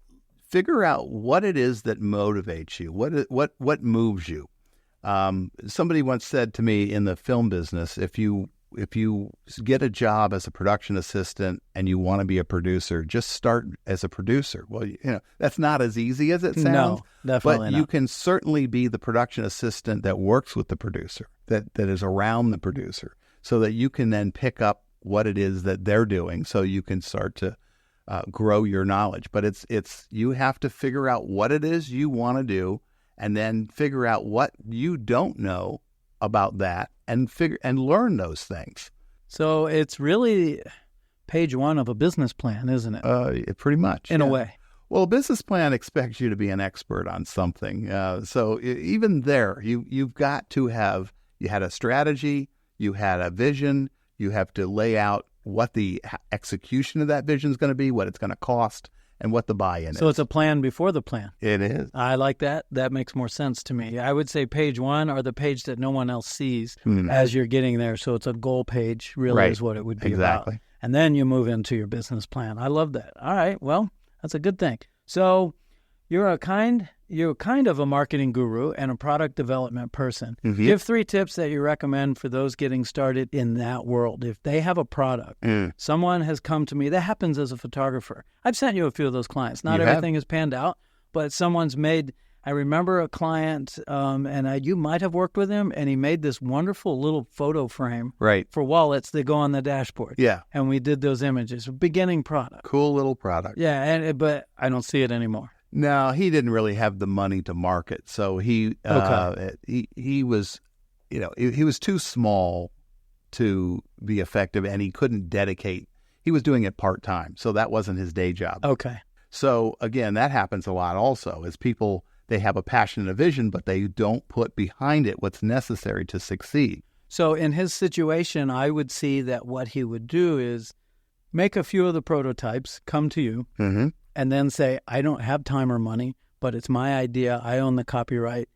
figure out what it is that motivates you, what moves you. Somebody once said to me in the film business, if you get a job as a production assistant and you want to be a producer, just start as a producer. Well, that's not as easy as it sounds. No, definitely but you can certainly be the production assistant that works with the producer, that is around the producer, so that you can then pick up what it is that they're doing, so you can start to grow your knowledge. But it's you have to figure out what it is you want to do, and then figure out what you don't know about that, and learn those things. So it's really page one of a business plan, isn't it? Pretty much, in a way. Well, a business plan expects you to be an expert on something. So even there, you've got to have, you had a strategy, you had a vision, you have to lay out what the execution of that vision is going to be, what it's going to cost, and what the buy-in is. So it's a plan before the plan. It is. I like that. That makes more sense to me. I would say page one, or the page that no one else sees as you're getting there. So it's a goal page, really, is what it would be about. And then you move into your business plan. I love that. All right. Well, that's a good thing. So you're kind of a marketing guru and a product development person. Mm-hmm. Give 3 tips that you recommend for those getting started in that world. If they have a product, someone has come to me, that happens as a photographer. I've sent you a few of those clients. Not everything has panned out, but someone's made, I remember a client, and you might have worked with him, and he made this wonderful little photo frame for wallets that go on the dashboard. Yeah. And we did those images. Beginning product. Cool little product. Yeah, but I don't see it anymore. No, he didn't really have the money to market, so he was, he was too small to be effective, and he couldn't dedicate. He was doing it part-time, so that wasn't his day job. Okay. So again, that happens a lot also, is people, they have a passion and a vision, but they don't put behind it what's necessary to succeed. So in his situation, I would see that what he would do is make a few of the prototypes, come to you, and then say, I don't have time or money, but it's my idea. I own the copyright.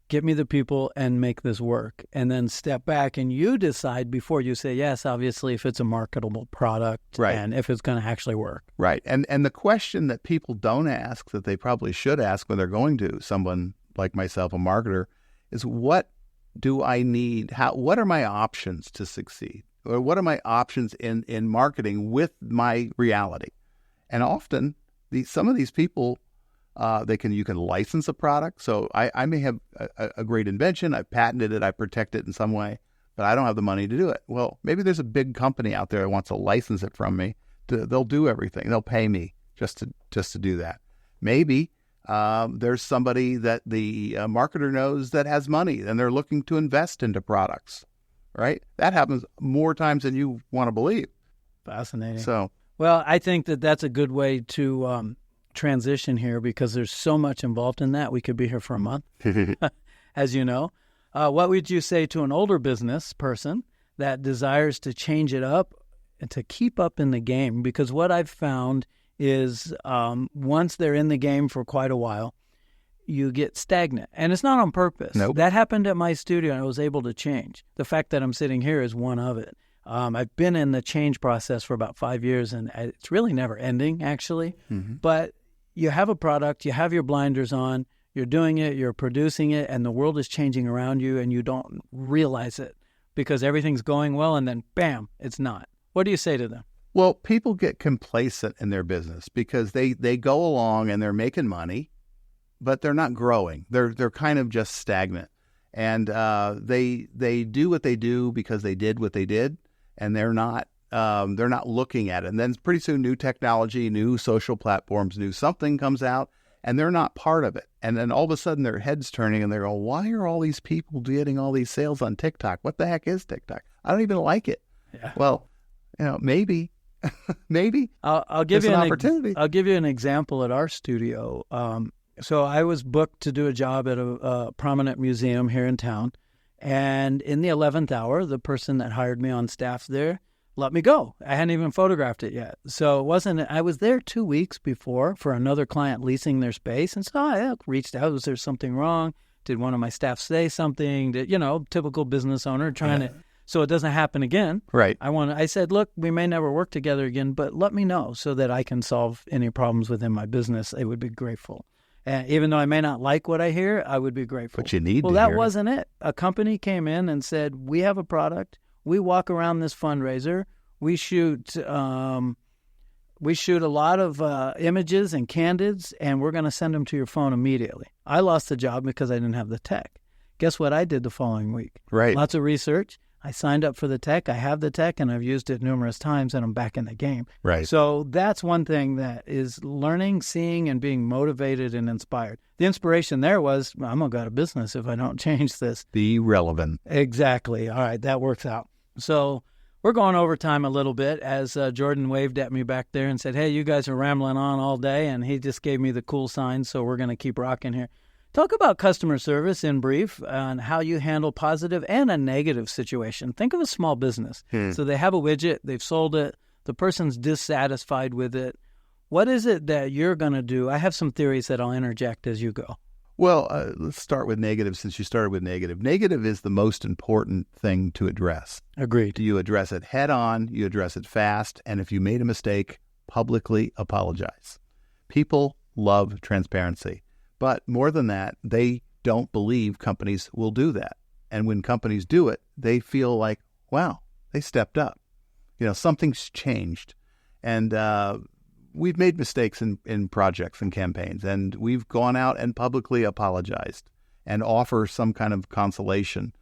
Get me the people and make this work. And then step back, and you decide before you say yes, obviously, if it's a marketable product and if it's going to actually work. Right. And the question that people don't ask, that they probably should ask when they're going to someone like myself, a marketer, is what do I need? What are my options to succeed? Or what are my options in marketing with my reality? And often, some of these people, you can license a product. So I may have a great invention, I've patented it, I protect it in some way, but I don't have the money to do it. Well, maybe there's a big company out there that wants to license it from me. They'll do everything. They'll pay me just to do that. Maybe there's somebody that the marketer knows that has money, and they're looking to invest into products. Right? That happens more times than you want to believe. Fascinating. So. Well, I think that's a good way to transition here, because there's so much involved in that. We could be here for a month, as you know. What would you say to an older business person that desires to change it up and to keep up in the game? Because what I've found is once they're in the game for quite a while, you get stagnant. And it's not on purpose. Nope. That happened at my studio, and I was able to change. The fact that I'm sitting here is one of it. I've been in the change process for about 5 years, and it's really never ending, actually. Mm-hmm. But you have a product, you have your blinders on, you're doing it, you're producing it, and the world is changing around you, and you don't realize it because everything's going well, and then, bam, it's not. What do you say to them? Well, people get complacent in their business because they go along and they're making money, but they're not growing. They're kind of just stagnant. And they do what they do because they did what they did, and they're not looking at it. And then pretty soon new technology, new social platforms, new something comes out, and they're not part of it. And then all of a sudden their head's turning and they're going, why are all these people getting all these sales on TikTok? What the heck is TikTok? I don't even like it. Yeah. Well, maybe I'll give it's you an opportunity. I'll give you an example at our studio. So I was booked to do a job at a prominent museum here in town. And in the 11th hour, the person that hired me on staff there let me go. I hadn't even photographed it yet. So I was there 2 weeks before for another client leasing their space. And so I reached out. Was there something wrong? Did one of my staff say something? Typical business owner trying to, so it doesn't happen again. Right. I said, look, we may never work together again, but let me know so that I can solve any problems within my business. I would be grateful. And even though I may not like what I hear, I would be grateful. But you need to that hear wasn't it. A company came in and said, we have a product. We walk around this fundraiser. We shoot a lot of images and candids, and we're going to send them to your phone immediately. I lost the job because I didn't have the tech. Guess what I did the following week? Right. Lots of research. I signed up for the tech. I have the tech, and I've used it numerous times, and I'm back in the game. Right. So that's one thing that is learning, seeing, and being motivated and inspired. The inspiration there was, I'm going to go out of business if I don't change this. Be relevant. Exactly. All right, that works out. So we're going overtime a little bit as Jordan waved at me back there and said, hey, you guys are rambling on all day, and he just gave me the cool sign, so we're going to keep rocking here. Talk about customer service in brief and how you handle positive and a negative situation. Think of a small business. So they have a widget, they've sold it, the person's dissatisfied with it. What is it that you're going to do? I have some theories that I'll interject as you go. Well, let's start with negative since you started with negative. Negative is the most important thing to address. Agreed. You address it head on, you address it fast, and if you made a mistake, publicly apologize. People love transparency. But more than that, they don't believe companies will do that. And when companies do it, they feel like, wow, they stepped up. Something's changed. And we've made mistakes in projects and campaigns, and we've gone out and publicly apologized and offer some kind of consolation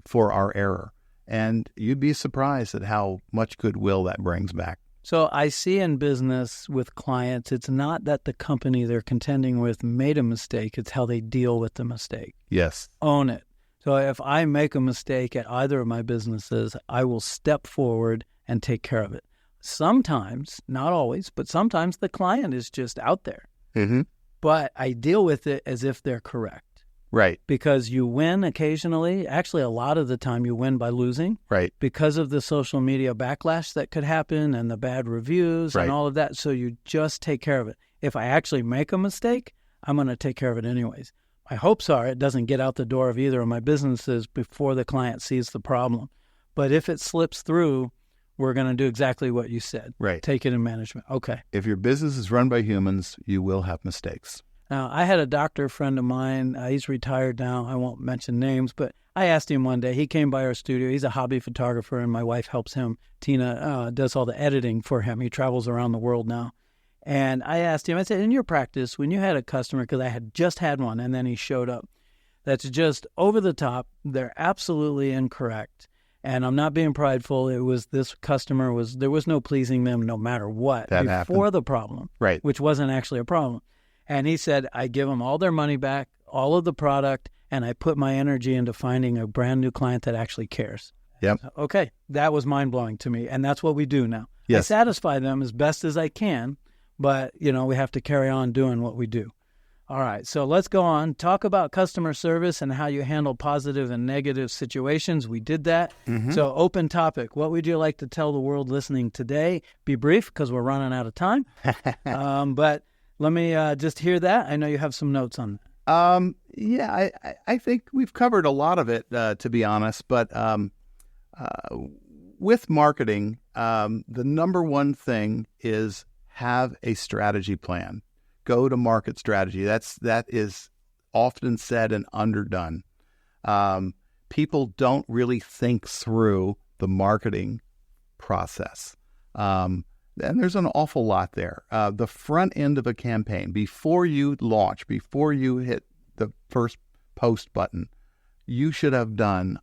for our error. And you'd be surprised at how much goodwill that brings back. So I see in business with clients, it's not that the company they're contending with made a mistake, it's how they deal with the mistake. Yes. Own it. So if I make a mistake at either of my businesses, I will step forward and take care of it. Sometimes, not always, but sometimes the client is just out there. Mm-hmm. But I deal with it as if they're correct. Right. Because you win occasionally. Actually, a lot of the time you win by losing. Right. Because of the social media backlash that could happen and the bad reviews and all of that. So you just take care of it. If I actually make a mistake, I'm going to take care of it anyways. My hopes are it doesn't get out the door of either of my businesses before the client sees the problem. But if it slips through, we're going to do exactly what you said. Right. Take it in management. Okay. If your business is run by humans, you will have mistakes. Now, I had a doctor friend of mine. He's retired now. I won't mention names, but I asked him one day. He came by our studio. He's a hobby photographer, and my wife helps him. Tina does all the editing for him. He travels around the world now. And I asked him, I said, in your practice, when you had a customer, because I had just had one, and then he showed up, that's just over the top, they're absolutely incorrect. And I'm not being prideful. It was this customer there was no pleasing them no matter what that before happened. The problem, right? Which wasn't actually a problem. And he said, I give them all their money back, all of the product, and I put my energy into finding a brand new client that actually cares. Yep. So, okay, that was mind-blowing to me, and that's what we do now. Yes. I satisfy them as best as I can, but, we have to carry on doing what we do. All right, so let's go on. Talk about customer service and how you handle positive and negative situations. We did that. So open topic. What would you like to tell the world listening today? Be brief because we're running out of time. But let me just hear that. I know you have some notes on that. Yeah, I think we've covered a lot of it, to be honest. But with marketing, the number one thing is have a strategy plan. Go-to-market strategy. That is often said and underdone. People don't really think through the marketing process. And there's an awful lot there. The front end of a campaign, before you launch, before you hit the first post button, you should have done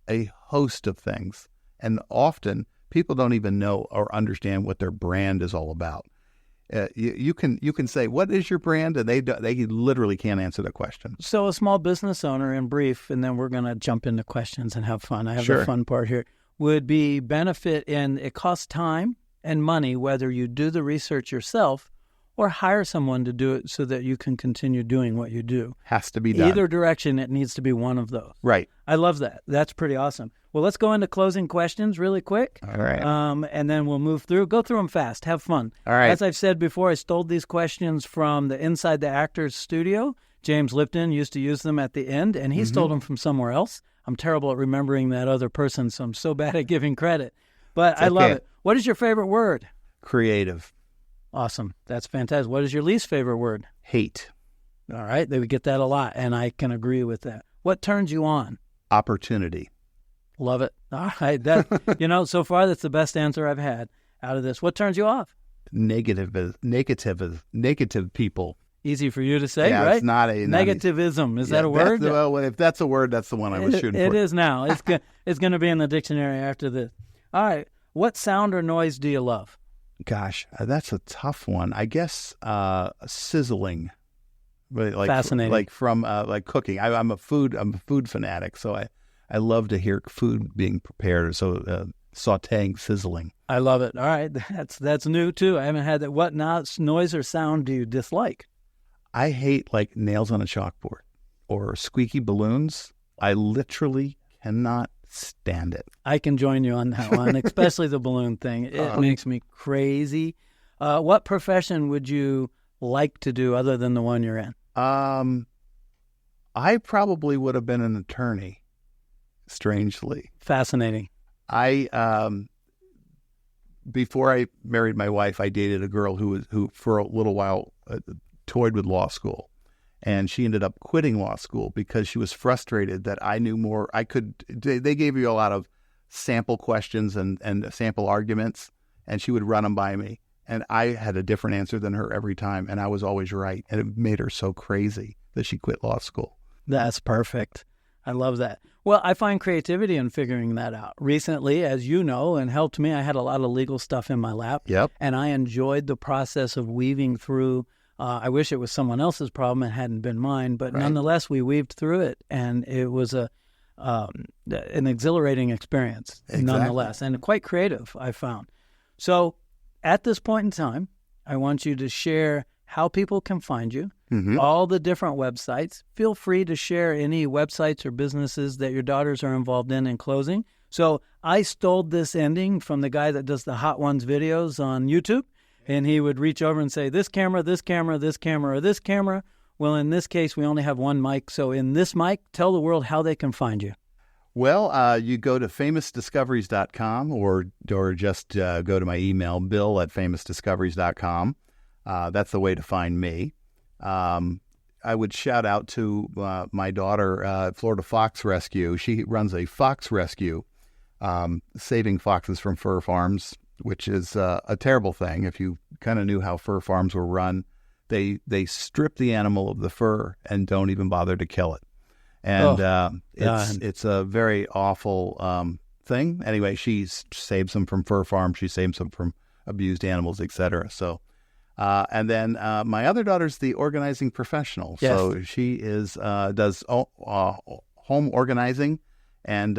a host of things. And often people don't even know or understand what their brand is all about. You can say, what is your brand? And they literally can't answer the question. So a small business owner, in brief, and then we're going to jump into questions and have fun. I have the fun part here. Would be benefit in it costs time and money, whether you do the research yourself or hire someone to do it so that you can continue doing what you do. Has to be done. Either direction, it needs to be one of those. Right. I love that. That's pretty awesome. Well, let's go into closing questions really quick. All right. And then we'll move through. Go through them fast. Have fun. All right. As I've said before, I stole these questions from the Inside the Actors studio. James Lipton used to use them at the end, and he stole them from somewhere else. I'm terrible at remembering that other person, so I'm so bad at giving credit. But I love it. What is your favorite word? Creative. Awesome. That's fantastic. What is your least favorite word? Hate. All right. We get that a lot, and I can agree with that. What turns you on? Opportunity. Love it. All right. That, so far that's the best answer I've had out of this. What turns you off? Negative people. Easy for you to say, yeah, right? It's not a negativism. Is that a word? Well, if that's a word, that's the one I was shooting for. It is now. It's going to be in the dictionary after this. All right. What sound or noise do you love? Gosh, that's a tough one. I guess sizzling. Like, fascinating. Like from cooking. I'm a food fanatic, so I love to hear food being prepared. So sautéing, sizzling. I love it. All right, that's new too. I haven't had that. What noise or sound do you dislike? I hate like nails on a chalkboard or squeaky balloons. I literally cannot stand it. I can join you on that one, especially the balloon thing. It makes me crazy. What profession would you like to do other than the one you're in? I probably would have been an attorney, strangely. Fascinating. Before I married my wife, I dated a girl who for a little while toyed with law school. And she ended up quitting law school because she was frustrated that I knew more. They gave you a lot of sample questions and sample arguments, and she would run them by me. And I had a different answer than her every time, and I was always right. And it made her so crazy that she quit law school. That's perfect. I love that. Well, I find creativity in figuring that out. Recently, as you know, and helped me, I had a lot of legal stuff in my lap. Yep. And I enjoyed the process of weaving through. I wish it was someone else's problem and hadn't been mine, but nonetheless, we weaved through it, and it was an exhilarating experience, nonetheless, and quite creative, I found. So at this point in time, I want you to share how people can find you, all the different websites. Feel free to share any websites or businesses that your daughters are involved in closing. So I stole this ending from the guy that does the Hot Ones videos on YouTube. And he would reach over and say, this camera, this camera, this camera, or this camera. Well, in this case, we only have one mic. So in this mic, tell the world how they can find you. Well, you go to famousdiscoveries.com or just go to my email, bill@famousdiscoveries.com. That's the way to find me. I would shout out to my daughter, Florida Fox Rescue. She runs a fox rescue, saving foxes from fur farms, which is a terrible thing. If you kind of knew how fur farms were run, they strip the animal of the fur and don't even bother to kill it. And it's a very awful thing. Anyway, she saves them from fur farms. She saves them from abused animals, etc. So, and then my other daughter's the organizing professional. Yes. So she does home organizing. And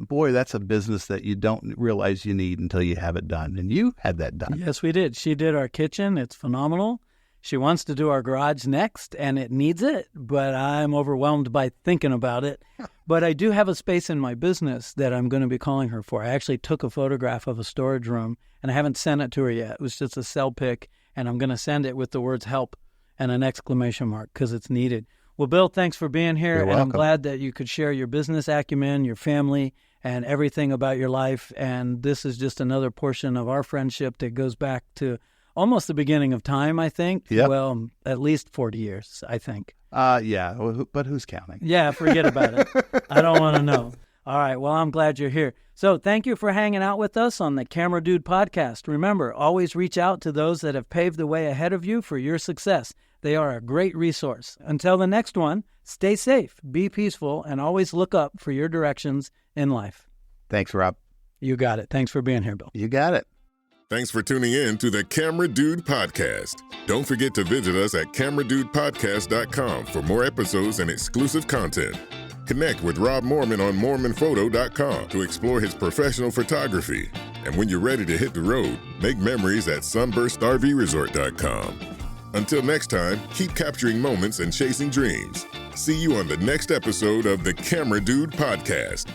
boy, that's a business that you don't realize you need until you have it done. And you had that done. Yes, we did. She did our kitchen. It's phenomenal. She wants to do our garage next, and it needs it, but I'm overwhelmed by thinking about it. But I do have a space in my business that I'm going to be calling her for. I actually took a photograph of a storage room, and I haven't sent it to her yet. It was just a cell pic, and I'm going to send it with the words help and an exclamation mark because it's needed. Well, Bill, thanks for being here, You're and welcome. I'm glad that you could share your business acumen, your family, and everything about your life. And this is just another portion of our friendship that goes back to almost the beginning of time, I think. Yep. Well, at least 40 years, I think. Yeah, but who's counting? Yeah, forget about it. I don't want to know. All right, well, I'm glad you're here. So thank you for hanging out with us on the Camera Dude podcast. Remember, always reach out to those that have paved the way ahead of you for your success. They are a great resource. Until the next one, stay safe, be peaceful, and always look up for your directions in life. Thanks, Rob. You got it. Thanks for being here, Bill. You got it. Thanks for tuning in to the Camera Dude Podcast. Don't forget to visit us at cameradudepodcast.com for more episodes and exclusive content. Connect with Rob Moorman on moormanphoto.com to explore his professional photography. And when you're ready to hit the road, make memories at sunburstrvresort.com. Until next time, keep capturing moments and chasing dreams. See you on the next episode of the Camera Dude Podcast.